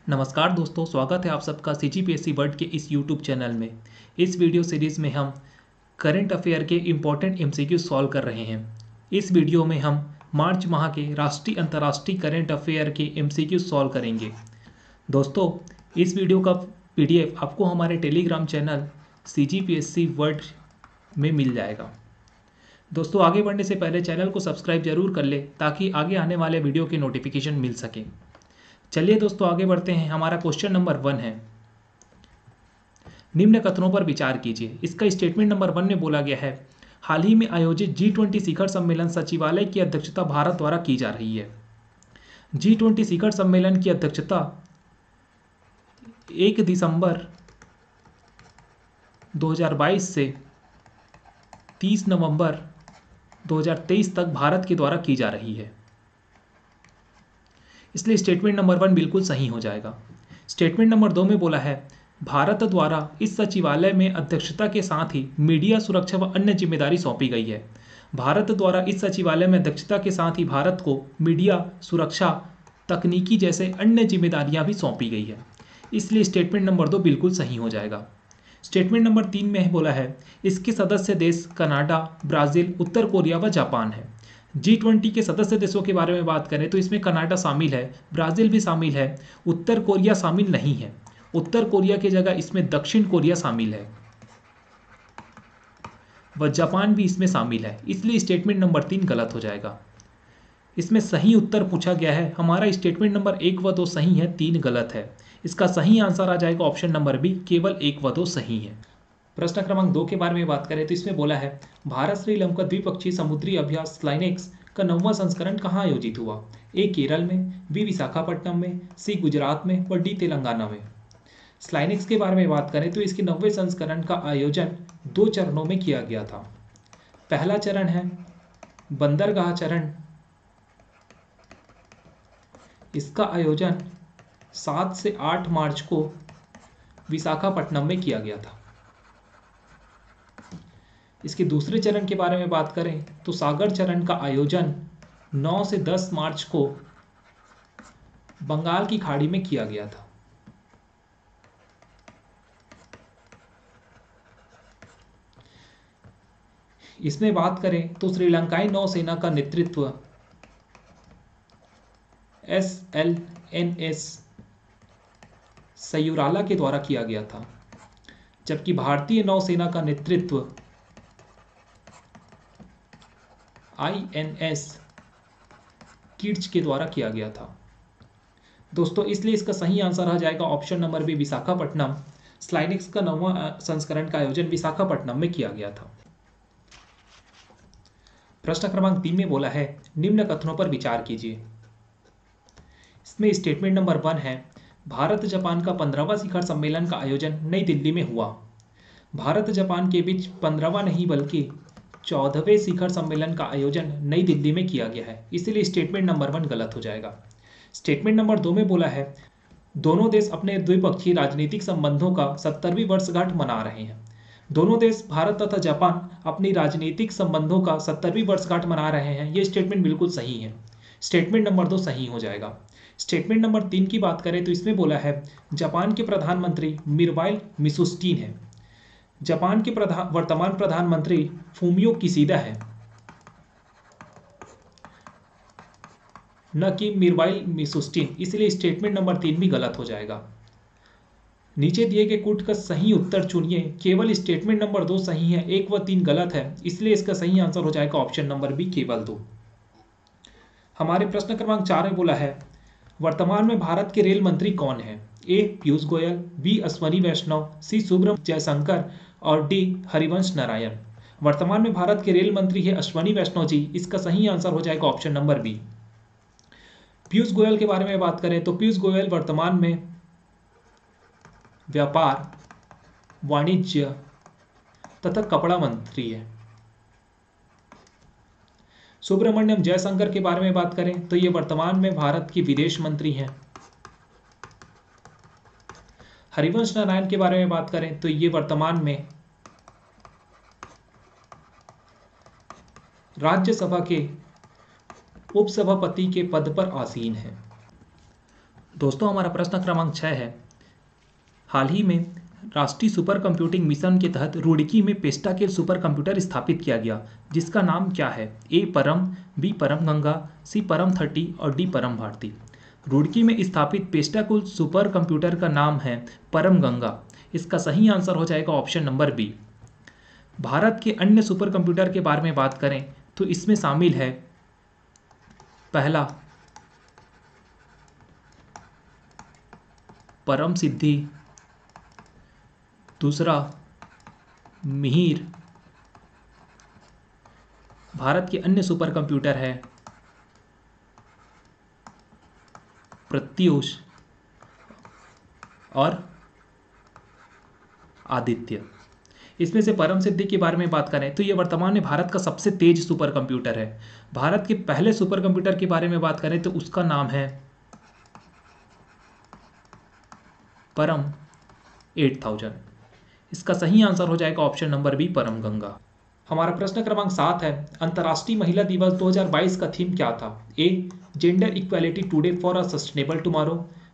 नमस्कार दोस्तों, स्वागत है आप सबका सीजीपीएससी वर्ल्ड के इस यूट्यूब चैनल में। इस वीडियो सीरीज़ में हम करंट अफेयर के इम्पोर्टेंट एमसीक्यू सॉल्व कर रहे हैं। इस वीडियो में हम मार्च माह के राष्ट्रीय अंतर्राष्ट्रीय करंट अफेयर के एमसीक्यू सॉल्व करेंगे। दोस्तों, इस वीडियो का पीडीएफ आपको हमारे टेलीग्राम चैनल सीजीपीएससी वर्ल्ड में मिल जाएगा। दोस्तों, आगे बढ़ने से पहले चैनल को सब्सक्राइब जरूर कर ले ताकि आगे आने वाले वीडियो के नोटिफिकेशन मिल सके। चलिए दोस्तों, आगे बढ़ते हैं। हमारा क्वेश्चन नंबर 1 है, निम्न कथनों पर विचार कीजिए। इसका स्टेटमेंट नंबर 1 में बोला गया है, हाल ही में आयोजित G20 शिखर सम्मेलन सचिवालय की अध्यक्षता भारत द्वारा की जा रही है। G20 शिखर सम्मेलन की अध्यक्षता 1 दिसंबर 2022 से 30 नवंबर 2023 तक भारत के द्वारा की जा रही है, इसलिए स्टेटमेंट नंबर 1 बिल्कुल सही हो जाएगा। स्टेटमेंट नंबर 2 में बोला है, भारत द्वारा इस सचिवालय में अध्यक्षता के साथ ही मीडिया सुरक्षा व अन्य जिम्मेदारी सौंपी गई है। भारत द्वारा इस सचिवालय में अध्यक्षता के साथ ही भारत को मीडिया सुरक्षा, तकनीकी जैसे अन्य जिम्मेदारियां भी सौंपी गई है, इसलिए स्टेटमेंट नंबर 2 बिल्कुल सही हो जाएगा। स्टेटमेंट नंबर 3 में बोला है, इसके सदस्य देश कनाडा, ब्राज़ील, उत्तर कोरिया व जापान है। G20 के सदस्य देशों के बारे में बात करें तो इसमें कनाडा शामिल है, ब्राज़ील भी शामिल है, उत्तर कोरिया शामिल नहीं है। उत्तर कोरिया की जगह इसमें दक्षिण कोरिया शामिल है व जापान भी इसमें शामिल है, इसलिए स्टेटमेंट नंबर 3 गलत हो जाएगा। इसमें सही उत्तर पूछा गया है, हमारा स्टेटमेंट नंबर 1 व 2 सही है, 3 गलत है। इसका सही आंसर आ जाएगा ऑप्शन नंबर बी, केवल 1 व 2 सही है। प्रश्न क्रमांक 2 के बारे में बात करें तो इसमें बोला है, भारत श्रीलंका द्विपक्षीय समुद्री अभ्यास स्लाइनेक्स का 9वां संस्करण कहाँ आयोजित हुआ? ए केरल में, बी विशाखापट्टनम में, सी गुजरात में और डी तेलंगाना में। स्लाइनेक्स के बारे में बात करें तो इसके 9वें संस्करण का आयोजन 2 चरणों में किया गया था। पहला चरण है बंदरगाह चरण, इसका आयोजन 7 से 8 मार्च को विशाखापट्टनम में किया गया था। इसके दूसरे चरण के बारे में बात करें तो सागर चरण का आयोजन 9 से 10 मार्च को बंगाल की खाड़ी में किया गया था। इसमें बात करें तो श्रीलंकाई नौसेना का नेतृत्व SLNS सयुराला के द्वारा किया गया था, जबकि भारतीय नौसेना का नेतृत्व INS किट्च के द्वारा किया गया था। दोस्तों, इसलिए इसका सही आंसर आ जाएगा ऑप्शन नंबर बी, विशाखापट्टनम। स्लाइनेक्स का 9वां संस्करण का आयोजन विशाखापट्टनम में किया गया था। प्रश्न क्रमांक 3 में बोला है, निम्न कथनों पर विचार कीजिए। इसमें स्टेटमेंट नंबर 1 है, भारत जापान का 15वां शिखर सम्मेलन का आयोजन नई दिल्ली में हुआ। भारत जापान के बीच 15वां नहीं बल्कि 14वें शिखर सम्मेलन का आयोजन नई दिल्ली में किया गया है, इसलिए स्टेटमेंट नंबर 1 गलत हो जाएगा। स्टेटमेंट नंबर 2 में बोला है, दोनों देश अपने द्विपक्षीय राजनीतिक संबंधों का 70वीं वर्षगांठ मना रहे हैं। दोनों देश भारत तथा जापान अपनी राजनीतिक संबंधों का 70वीं वर्षगांठ मना रहे हैं, ये स्टेटमेंट बिल्कुल सही है। स्टेटमेंट नंबर 2 सही हो जाएगा। स्टेटमेंट नंबर 3 की बात करें तो इसमें बोला है, जापान के प्रधानमंत्री मिरवाइल मिसुस्टीन है। जापान के वर्तमान प्रधानमंत्री फूमियो किशिदा है, न कि मिरवाइल मिसुस्टीन, इसलिए स्टेटमेंट नंबर 3 भी गलत हो जाएगा। नीचे दिए गए कूट का सही उत्तर चुनिए, केवल स्टेटमेंट नंबर 2 सही है, 1 व 3 गलत है, इसलिए इसका सही आंसर हो जाएगा ऑप्शन नंबर बी, केवल 2। हमारे प्रश्न क्रमांक 4 में बोला है, वर्तमान में भारत के रेल मंत्री कौन है? ए पीयूष गोयल, बी अश्वनी वैष्णव, सी सुब्रमण्यम जयशंकर और डी हरिवंश नारायण। वर्तमान में भारत के रेल मंत्री है अश्वनी वैष्णव जी, इसका सही आंसर हो जाएगा option number b. Piyush Goyal के बारे में बात करें तो पीयूष गोयल वर्तमान में व्यापार, वाणिज्य तथा कपड़ा मंत्री है। सुब्रमण्यम जयशंकर के बारे में बात करें तो ये वर्तमान में भारत की विदेश मंत्री हैं। हरिवंश नारायण के बारे में बात करें तो ये वर्तमान में राज्यसभा के उपसभापति के पद पर आसीन हैं। दोस्तों हमारा प्रश्न क्रमांक 6 है, हाल ही में राष्ट्रीय सुपर कंप्यूटिंग मिशन के तहत रुड़की में पेस्टाकेल सुपर कंप्यूटर स्थापित किया गया, जिसका नाम क्या है? ए परम, बी परम गंगा, सी परम 30 और डी परम भारती। रुड़की में स्थापित पेस्टाकेल सुपर कंप्यूटर का नाम है परम गंगा। इसका सही आंसर हो जाएगा ऑप्शन नंबर बी। भारत के अन्य सुपर कंप्यूटर के बारे में बात करें तो इसमें शामिल है, पहला परम सिद्धि, दूसरा मिहिर। भारत के अन्य सुपर कंप्यूटर है प्रत्यूष और आदित्य। इसमें से परम सिद्धि के बारे में बात करें तो यह वर्तमान में भारत का सबसे तेज सुपर कंप्यूटर है। भारत के पहले सुपर कंप्यूटर के बारे में बात करें तो उसका नाम है परम 8000। इसका सही आंसर हो जाएगा ऑप्शन नंबर बी परम गंगा। हमारा प्रश्न क्रमांक 7 है, अंतर्राष्ट्रीय महिला दिवस 2022 का थीम क्या था? A gender equality today for a sustainable tomorrow,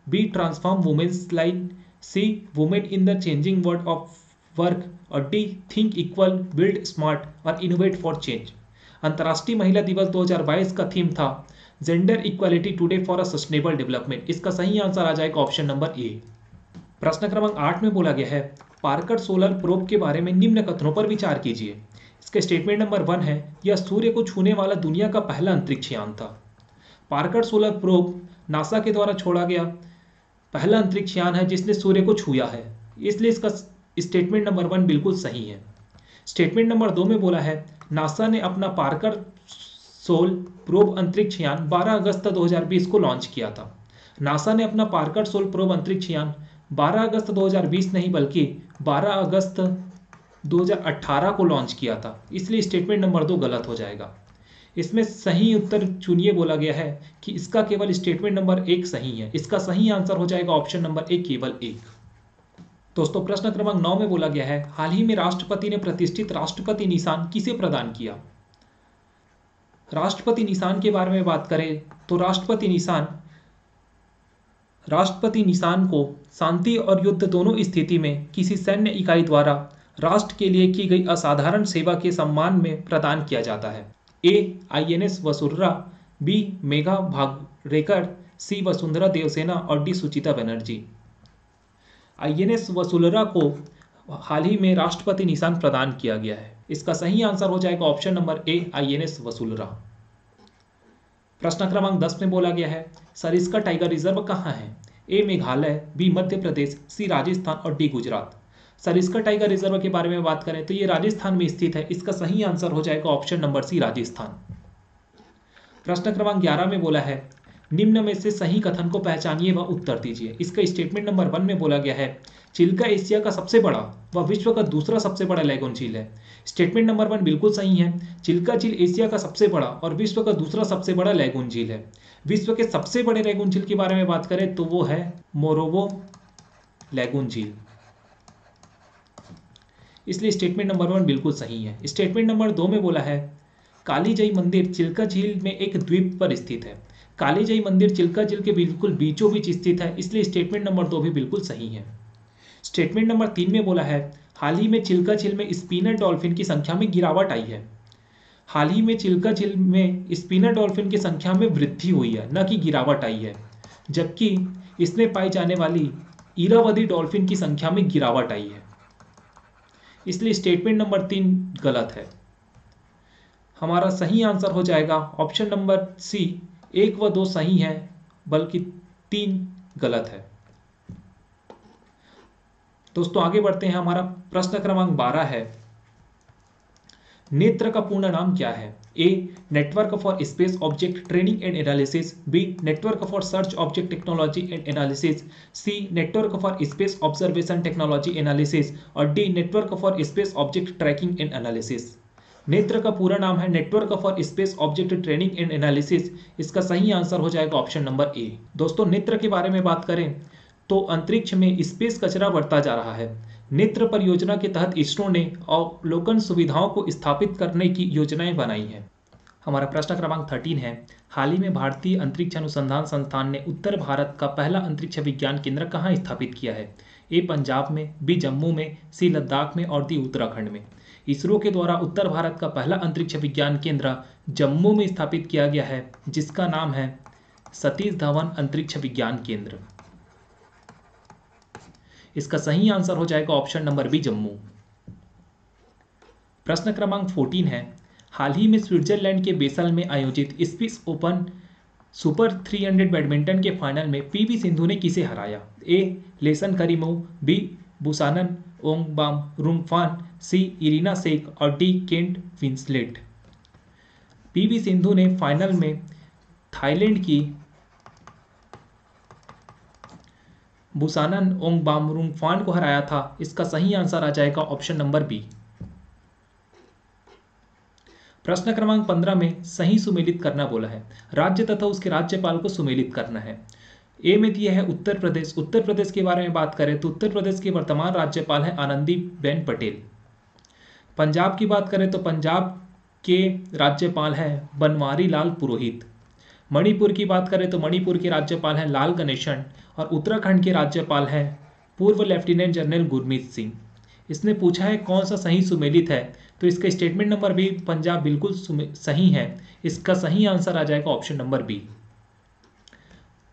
B transform women's line, C women in the changing world of work और D think equal, build smart और इनोवेट फॉर चेंज। अंतर्राष्ट्रीय महिला दिवस 2022 का थीम था gender equality today for a sustainable development. इसका सही आंसर आ जाएगा ऑप्शन नंबर ए। प्रश्न क्रमांक 8 में बोला गया है, पार्कर सोलर प्रोब के बारे में निम्न कथनों पर विचार कीजिए। इसका स्टेटमेंट नंबर 1 है, यह सूर्य को छूने वाला दुनिया का पहला अंतरिक्ष यान था। पार्कर सोलर प्रोब नासा के द्वारा छोड़ा गया पहला अंतरिक्ष यान है जिसने सूर्य को छुआ है, इसलिए इसका स्टेटमेंट नंबर 1 बिल्कुल सही है। स्टेटमेंट नंबर 2 में बोला है, नासा ने अपना पार्कर सोल प्रोब अंतरिक्ष यान 12 अगस्त 2020 को लॉन्च किया था। नासा ने अपना पार्कर सोल प्रोब अंतरिक्ष यान 12 अगस्त 2020 नहीं बल्कि 12 अगस्त 2018 को लॉन्च किया था, इसलिए स्टेटमेंट नंबर 2 गलत हो जाएगा। इसमें सही उत्तर चुनिए बोला गया है कि इसका केवल स्टेटमेंट नंबर 1 सही है। इसका सही आंसर हो जाएगा ऑप्शन नंबर 1 केवल 1। दोस्तों प्रश्न क्रमांक 9 में बोला गया है, हाल ही में राष्ट्रपति ने प्रतिष्ठित राष्ट्रपति निशान किसे प्रदान किया? राष्ट्रपति निशान के बारे में बात करें तो राष्ट्रपति निशान को शांति और युद्ध दोनों स्थिति में किसी सैन्य इकाई द्वारा राष्ट्र के लिए की गई असाधारण सेवा के सम्मान में प्रदान किया जाता है। ए INS वसुंधरा, बी मेघा भागरेकर, सी वसुंधरा देवसेना और डी सुचिता बनर्जी। INS वसुंधरा को हाल ही में राष्ट्रपति निशान प्रदान किया गया है। इसका सही आंसर हो जाएगा option number A INS Vasundhara. प्रश्न क्रमांक 10 में बोला गया है, सरिस्का टाइगर रिजर्व कहाँ है? ए मेघालय, बी मध्य प्रदेश, सी राजस्थान और D Gujarat. Sariska tiger reserve के बारे में बात करें तो ये राजस्थान में स्थित है। इसका सही आंसर हो जाएगा ऑप्शन नंबर सी राजस्थान। प्रश्न क्रमांक 11 में बोला है, निम्न में से सही कथन को पहचानिए व उत्तर दीजिए। इसका स्टेटमेंट नंबर 1 में बोला गया है, चिल्का एशिया का सबसे बड़ा व विश्व का दूसरा सबसे बड़ा लैगून झील है। स्टेटमेंट नंबर 1 बिल्कुल सही है। चिल्का झील एशिया का सबसे बड़ा और विश्व का दूसरा सबसे बड़ा लैगून झील है। विश्व के सबसे बड़े लैगून झील के बारे में बात करें तो वो है मोरोवो लैगून झील, इसलिए स्टेटमेंट नंबर 1 बिल्कुल सही है। स्टेटमेंट नंबर 2 में बोला है, कालीजई मंदिर चिल्का झील में एक द्वीप पर स्थित है। कालीजई मंदिर चिल्का झील के बिल्कुल बीचों बीच स्थित है, इसलिए स्टेटमेंट नंबर 2 भी बिल्कुल सही है। स्टेटमेंट नंबर 3 में बोला है, हाल ही में चिल्का झील में स्पिनर डॉल्फिन की संख्या में गिरावट आई है। हाल ही में चिल्का झील में स्पिनर डॉल्फिन की संख्या में वृद्धि हुई है, न कि गिरावट आई है, जबकि इसमें पाई जाने वाली इरावदी डॉल्फिन की संख्या में गिरावट आई है, इसलिए स्टेटमेंट नंबर 3 गलत है। हमारा सही आंसर हो जाएगा ऑप्शन नंबर सी, 1 व 2 सही है बल्कि 3 गलत है। दोस्तों आगे बढ़ते हैं। हमारा प्रश्न क्रमांक 12 है, नेत्र का पूर्ण नाम क्या है? A network for space object training and analysis, B network for search object technology and analysis, C network for space observation technology analysis और D network for space object tracking and analysis. Netra का पूरा नाम है network for space object training and analysis. इसका सही answer हो जाएगा option number A. दोस्तों नेत्र के बारे में बात करें तो अंतरिक्ष में स्पेस कचरा बढ़ता जा रहा है। नेत्र परियोजना के तहत इसरो ने अवलोकन सुविधाओं को स्थापित करने की योजनाएं बनाई हैं। हमारा प्रश्न क्रमांक 13 है, हाल ही में भारतीय अंतरिक्ष अनुसंधान संस्थान ने उत्तर भारत का पहला अंतरिक्ष विज्ञान केंद्र कहाँ स्थापित किया है? ए पंजाब में, बी जम्मू में, सी लद्दाख में और डी उत्तराखंड में। इसरो के द्वारा उत्तर भारत का पहला अंतरिक्ष विज्ञान केंद्र जम्मू में स्थापित किया गया है, जिसका नाम है सतीश धवन अंतरिक्ष विज्ञान केंद्र। इसका सही आंसर हो जाएगा ऑप्शन नंबर बी जम्मू। प्रश्न क्रमांक 14 है, हाल ही में स्विट्जरलैंड के बेसल में आयोजित स्विस ओपन सुपर 300 बैडमिंटन के फाइनल में पीवी सिंधु ने किसे हराया? A Lesan Karimov, B Busanan Ongbamrungphan, C Irina Shayk और D Kent Winslet. PV Sindhu ने फाइनल में थाईलैंड की बुसानन ओंगबाम रुंगफान को हराया था। इसका सही आंसर आ जाएगा ऑप्शन नंबर बी। प्रश्न क्रमांक 15 में सही सुमेलित करना बोला है। राज्य तथा उसके राज्यपाल को सुमेलित करना है। ए में दिया है उत्तर प्रदेश। उत्तर प्रदेश के बारे में बात करें तो उत्तर प्रदेश के वर्तमान राज्यपाल है आनंदीबेन पटेल। पंजाब की बात करें तो पंजाब के राज्यपाल है बनवारी लाल पुरोहित। मणिपुर की बात करें तो मणिपुर के राज्यपाल हैं लाल गणेशन और उत्तराखंड के राज्यपाल हैं पूर्व लेफ्टिनेंट जनरल गुरमीत सिंह। इसने पूछा है कौन सा सही सुमेलित है, तो इसका स्टेटमेंट नंबर बी पंजाब बिल्कुल सही है। इसका सही आंसर आ जाएगा ऑप्शन नंबर बी।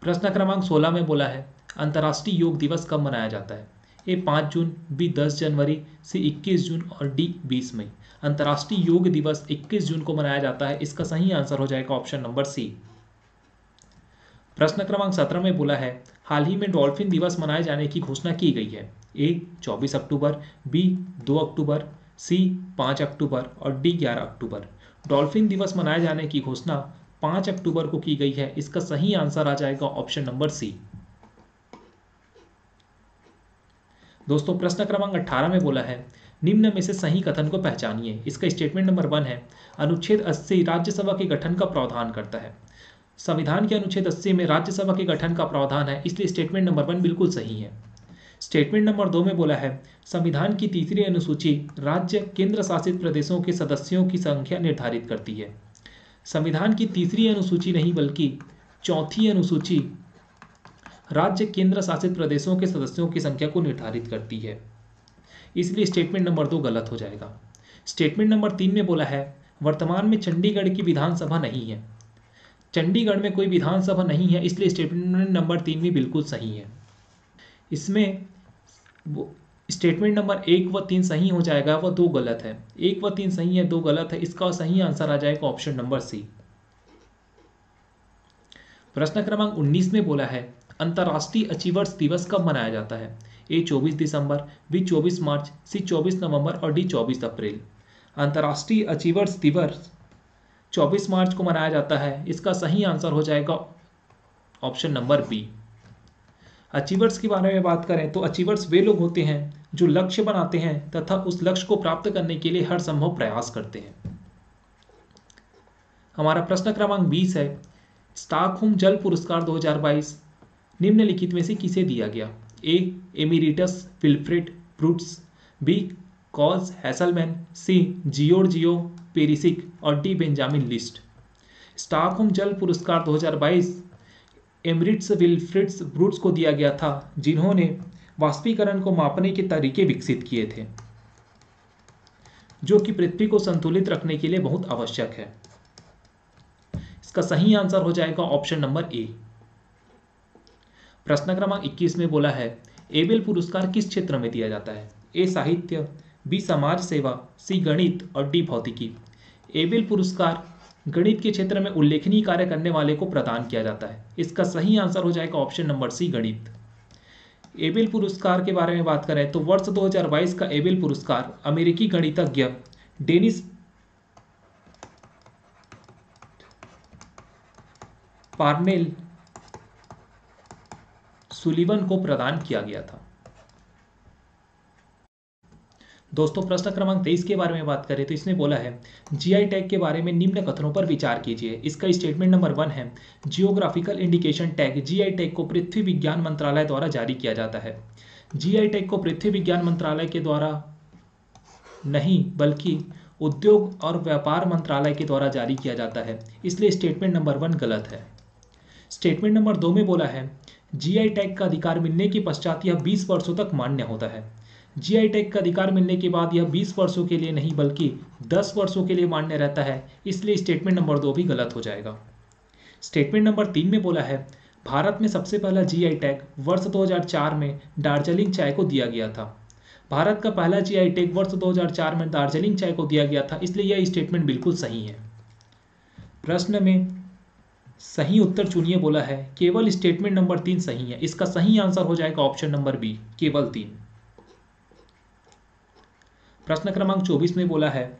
प्रश्न क्रमांक 16 में बोला है अंतर्राष्ट्रीय योग दिवस कब मनाया जाता है? ए 5 जून, बी 10 जनवरी, सी 21 जून और डी 20 मई। अंतर्राष्ट्रीय योग दिवस 21 जून को मनाया जाता है। इसका सही आंसर हो जाएगा ऑप्शन नंबर सी। प्रश्न क्रमांक 17 में बोला है हाल ही में डॉल्फिन दिवस मनाए जाने की घोषणा की गई है। ए 24 अक्टूबर, बी 2 अक्टूबर, सी 5 अक्टूबर और डी 11 अक्टूबर। डॉल्फिन दिवस मनाए जाने की घोषणा 5 अक्टूबर को की गई है। इसका सही आंसर आ जाएगा ऑप्शन नंबर सी। दोस्तों प्रश्न क्रमांक 18 में बोला है निम्न में से सही कथन को पहचानिए। इसका स्टेटमेंट नंबर 1 है अनुच्छेद 80 राज्यसभा के गठन का प्रावधान करता है। संविधान के अनुच्छेद 80 में राज्यसभा के गठन का प्रावधान है, इसलिए स्टेटमेंट नंबर 1 बिल्कुल सही है। स्टेटमेंट नंबर 2 में बोला है संविधान की तीसरी अनुसूची राज्य केंद्र शासित प्रदेशों के सदस्यों की संख्या निर्धारित करती है। संविधान की तीसरी अनुसूची नहीं बल्कि चौथी अनुसूची राज्य केंद्र शासित प्रदेशों के सदस्यों की संख्या को निर्धारित करती है, इसलिए स्टेटमेंट नंबर 2 गलत हो जाएगा। स्टेटमेंट नंबर 3 में बोला है वर्तमान में चंडीगढ़ की विधानसभा नहीं है। चंडीगढ़ में कोई विधानसभा नहीं है, इसलिए स्टेटमेंट नंबर 3 भी बिल्कुल सही है। इसमें स्टेटमेंट नंबर 1 व 3 सही हो जाएगा, वह 2 गलत है। 1 व 3 सही है, 2 गलत है। इसका सही आंसर आ जाएगा ऑप्शन नंबर सी। प्रश्न क्रमांक 19 में बोला है अंतर्राष्ट्रीय अचीवर्स दिवस कब मनाया जाता है? ए 24 दिसंबर, बी 24 मार्च, सी 24 नवंबर और डी 24 अप्रैल। अंतर्राष्ट्रीय अचीवर्स दिवस 24 मार्च को मनाया जाता है। इसका सही आंसर हो जाएगा ऑप्शन नंबर बी। अचीवर्स के बारे में बात करें तो अचीवर्स वे लोग होते हैं जो लक्ष्य बनाते हैं तथा उस लक्ष्य को प्राप्त करने के लिए हर संभव प्रयास करते हैं। हमारा प्रश्न क्रमांक 20 है स्टॉकहोम जल पुरस्कार 2022 निम्नलिखित में से किसे दिया गया? ए emeritus Wilfred ब्रूट्स, be cause Hasselmann, C Giorgio Perisic और डी बेंजामिन लिस्ट। स्टॉकहोम जल पुरस्कार 2022 एमिरिटस विल्फ्रेड्स ब्रूट्स को दिया गया था, जिन्होंने वाष्पीकरण को मापने के तरीके विकसित किए थे, जो कि पृथ्वी को संतुलित रखने के लिए बहुत आवश्यक है। इसका सही आंसर हो जाएगा ऑप्शन नंबर ए। प्रश्न क्रमांक 21 में बोला है एबेल पुरस्कार किस क्षेत्र में दिया जाता है? ए साहित्य, बी समाज सेवा, सी गणित और डी भौतिकी। एबेल पुरस्कार गणित के क्षेत्र में उल्लेखनीय कार्य करने वाले को प्रदान किया जाता है। इसका सही आंसर हो जाएगा ऑप्शन नंबर सी गणित। एबेल पुरस्कार के बारे में बात करें तो वर्ष 2022 का एबेल पुरस्कार अमेरिकी गणितज्ञ डेनिस पार्नेल सुलिवन को प्रदान किया गया था। दोस्तों प्रश्न क्रमांक 23 के बारे में बात करें तो इसमें बोला है जीआई टैग के बारे में निम्न कथनों पर विचार कीजिए। इसका स्टेटमेंट नंबर 1 है geographical indication tag GI tag को पृथ्वी विज्ञान मंत्रालय द्वारा जारी किया जाता है। जीआई टैग को पृथ्वी विज्ञान मंत्रालय के द्वारा नहीं बल्कि उद्योग और व्यापार मंत्रालय के द्वारा जारी किया जाता है, इसलिए स्टेटमेंट नंबर 1 गलत है। स्टेटमेंट नंबर 2 में बोला है जीआई टैग का अधिकार मिलने के पश्चात यह 20 वर्षों तक मान्य होता है। जीआई टैग का अधिकार मिलने के बाद यह 20 वर्षों के लिए नहीं बल्कि 10 वर्षों के लिए मान्य रहता है, इसलिए स्टेटमेंट नंबर 2 भी गलत हो जाएगा। स्टेटमेंट नंबर 3 में बोला है भारत में सबसे पहला जीआई टैग वर्ष 2004 में दार्जिलिंग चाय को दिया गया था। भारत का पहला जीआई टैग वर्ष 2004 में दार्जिलिंग चाय को दिया गया था, इसलिए यह स्टेटमेंट बिल्कुल सही है। प्रश्न में सही उत्तर चुनिए बोला है, केवल स्टेटमेंट नंबर 3 सही है। इसका सही आंसर हो जाएगा ऑप्शन नंबर बी, केवल 3। प्रश्न क्रमांक 24 में बोला है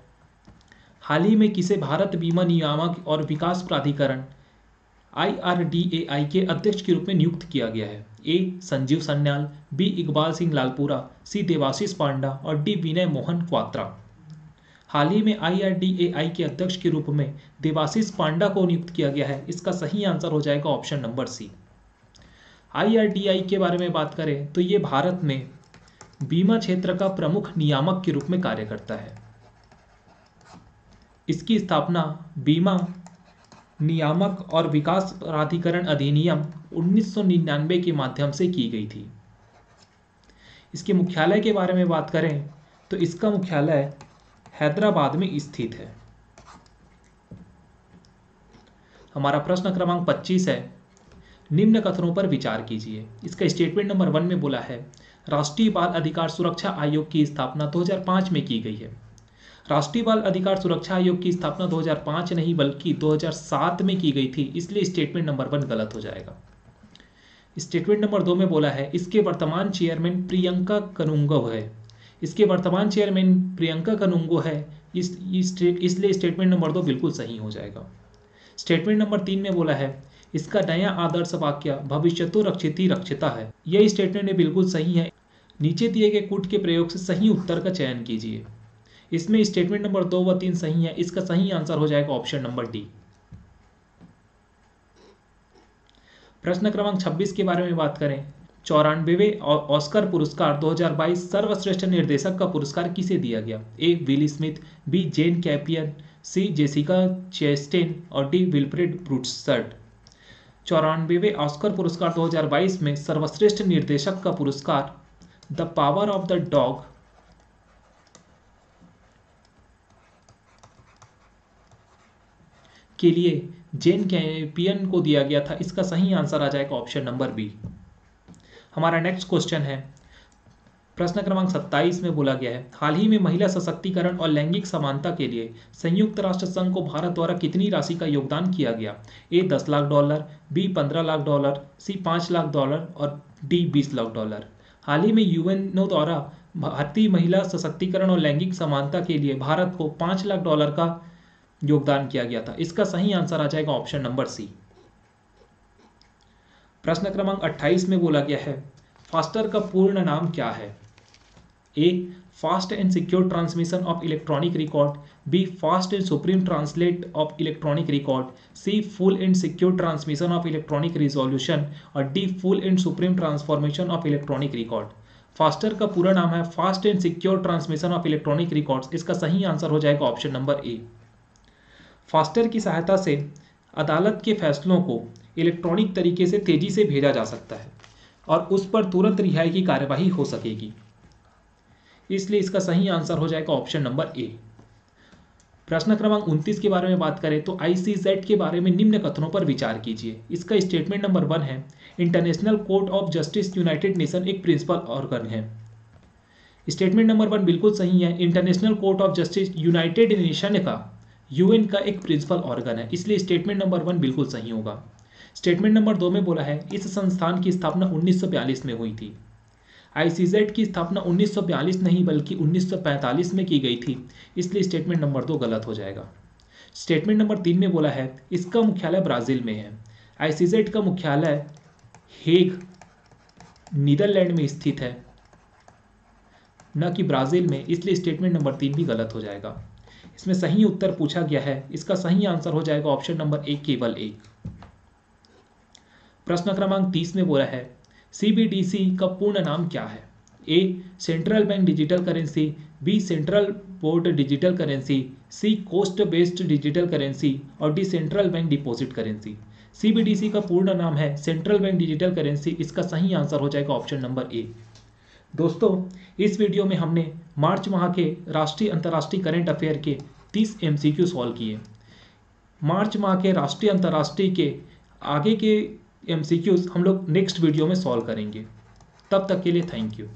हाल ही में किसे भारत बीमा नियामक और विकास प्राधिकरण IRDAI के अध्यक्ष के रूप में नियुक्त किया गया है? ए संजीव सन्याल, बी इकबाल सिंह लालपुरा, सी देवाशीष पांडा और डी विनय मोहन क्वात्रा। हाल ही में IRDAI के अध्यक्ष के रूप में देवाशीष पांडा को नियुक्त किया गया है। इसका सही आंसर हो जाएगा ऑप्शन नंबर सी। IRDAI के बारे में बात करें तो ये भारत में बीमा क्षेत्र का प्रमुख नियामक के रूप में कार्य करता है। इसकी स्थापना बीमा नियामक और विकास प्राधिकरण अधिनियम 1999 के माध्यम से की गई थी। इसके मुख्यालय के बारे में बात करें तो इसका मुख्यालय हैदराबाद में स्थित है। हमारा प्रश्न क्रमांक 25 है, निम्न कथनों पर विचार कीजिए। इसका स्टेटमेंट नंबर 1 में बोला है राष्ट्रीय बाल अधिकार सुरक्षा आयोग की स्थापना 2005 में की गई है। राष्ट्रीय बाल अधिकार सुरक्षा आयोग की स्थापना 2005 नहीं बल्कि 2007 में की गई थी, इसलिए स्टेटमेंट नंबर 1 गलत हो जाएगा। स्टेटमेंट नंबर 2 में बोला है इसके वर्तमान चेयरमैन प्रियंका कनुंगो है। इसके वर्तमान चेयरमैन प्रियंका कनुंगो है, इसलिए स्टेटमेंट नंबर 2 बिल्कुल सही हो जाएगा। स्टेटमेंट नंबर 3 में बोला है इसका नया आदर्श वाक्य भविष्यतो रक्षिति रक्षिता है। यह स्टेटमेंट बिल्कुल सही है। नीचे दिए गए कूट के प्रयोग से सही उत्तर का चयन कीजिए। इसमें स्टेटमेंट नंबर 2 व 3 सही है। इसका सही आंसर हो जाएगा ऑप्शन नंबर डी। प्रश्न क्रमांक 26 के बारे में बात करें, 94वें ऑस्कर पुरस्कार 2022 सर्वश्रेष्ठ निर्देशक का पुरस्कार किसे दिया गया? A Will Smith, B Jane Campion, C Jessica Chastain और डी विल्फ्रेड ब्रूट्सर्ट। 94वें ऑस्कर पुरस्कार 2022 में सर्वश्रेष्ठ निर्देशक का पुरस्कार the power of the dog के लिए जेन कैपियन को दिया गया था। इसका सही आंसर आ जाएगा ऑप्शन नंबर बी। हमारा नेक्स्ट क्वेश्चन है, प्रश्न क्रमांक 27 में बोला गया है हाल ही में महिला सशक्तिकरण और लैंगिक समानता के लिए संयुक्त राष्ट्र संघ को भारत द्वारा कितनी राशि का योगदान किया गया? A 10 lakh dollar, B 15 lakh dollar, C 5 lakh dollar और डी 20 लाख डॉलर। हाल ही में यूएनओ द्वारा भारतीय महिला सशक्तिकरण और लैंगिक समानता के लिए भारत को 5 लाख डॉलर का योगदान किया गया था। इसका सही आंसर आ जाएगा ऑप्शन नंबर सी। प्रश्न क्रमांक 28 में बोला गया है फास्टर का पूर्ण नाम क्या है? A fast and secure transmission of electronic record, B fast and supreme translate of electronic record, C full and secure transmission of electronic resolution और D full and supreme transformation of electronic record. FASTER का पूरा नाम है fast and secure transmission of electronic records. इसका सही answer हो जाएगा option number A. Faster की सहायता से अदालत के फैसलों को इलेक्ट्रॉनिक तरीके से तेजी से भेजा जा सकता है और उस पर तुरंत रिहाई की कार्यवाही हो सकेगी, इसलिए इसका सही आंसर हो जाएगा ऑप्शन नंबर ए। प्रश्न क्रमांक 29 के बारे में बात करें तो ICZ के बारे में निम्न कथनों पर विचार कीजिए। इसका स्टेटमेंट नंबर 1 है international court of justice United nation एक प्रिंसिपल ऑर्गन है। स्टेटमेंट नंबर 1 बिल्कुल सही है। International court of justice United nation का यूएन का एक प्रिंसिपल ऑर्गन है, इसलिए स्टेटमेंट नंबर 1 बिल्कुल सही होगा। स्टेटमेंट नंबर 2 में बोला है इस संस्थान की स्थापना 1942 में हुई थी। ICZ की स्थापना 1942 नहीं बल्कि 1945 में की गई थी, इसलिए स्टेटमेंट नंबर 2 गलत हो जाएगा। स्टेटमेंट नंबर 3 में बोला है इसका मुख्यालय ब्राजील में है। ICZ का मुख्यालय हेग नीदरलैंड में स्थित है, न कि ब्राजील में, इसलिए स्टेटमेंट नंबर 3 भी गलत हो जाएगा। इसमें सही उत्तर पूछा गया है, इसका सही आंसर हो जाएगा ऑप्शन नंबर ए, केवल 1। प्रश्न क्रमांक 30 में बोला है CBDC का पूर्ण नाम क्या है? A central bank digital currency, B central board digital currency, C cost based digital currency और D central bank deposit currency. CBDC का पूर्ण नाम है सेंट्रल बैंक डिजिटल करेंसी। इसका सही आंसर हो जाएगा ऑप्शन नंबर ए। दोस्तों, इस वीडियो में हमने मार्च माह के राष्ट्रीय अंतर्राष्ट्रीय करंट अफेयर के 30 एमसीक्यू सॉल्व किए। मार्च माह के राष्ट्रीय अंतर्राष्ट्रीय के आगे के एमसीक्यूज हम लोग नेक्स्ट वीडियो में सॉल्व करेंगे। तब तक के लिए थैंक यू।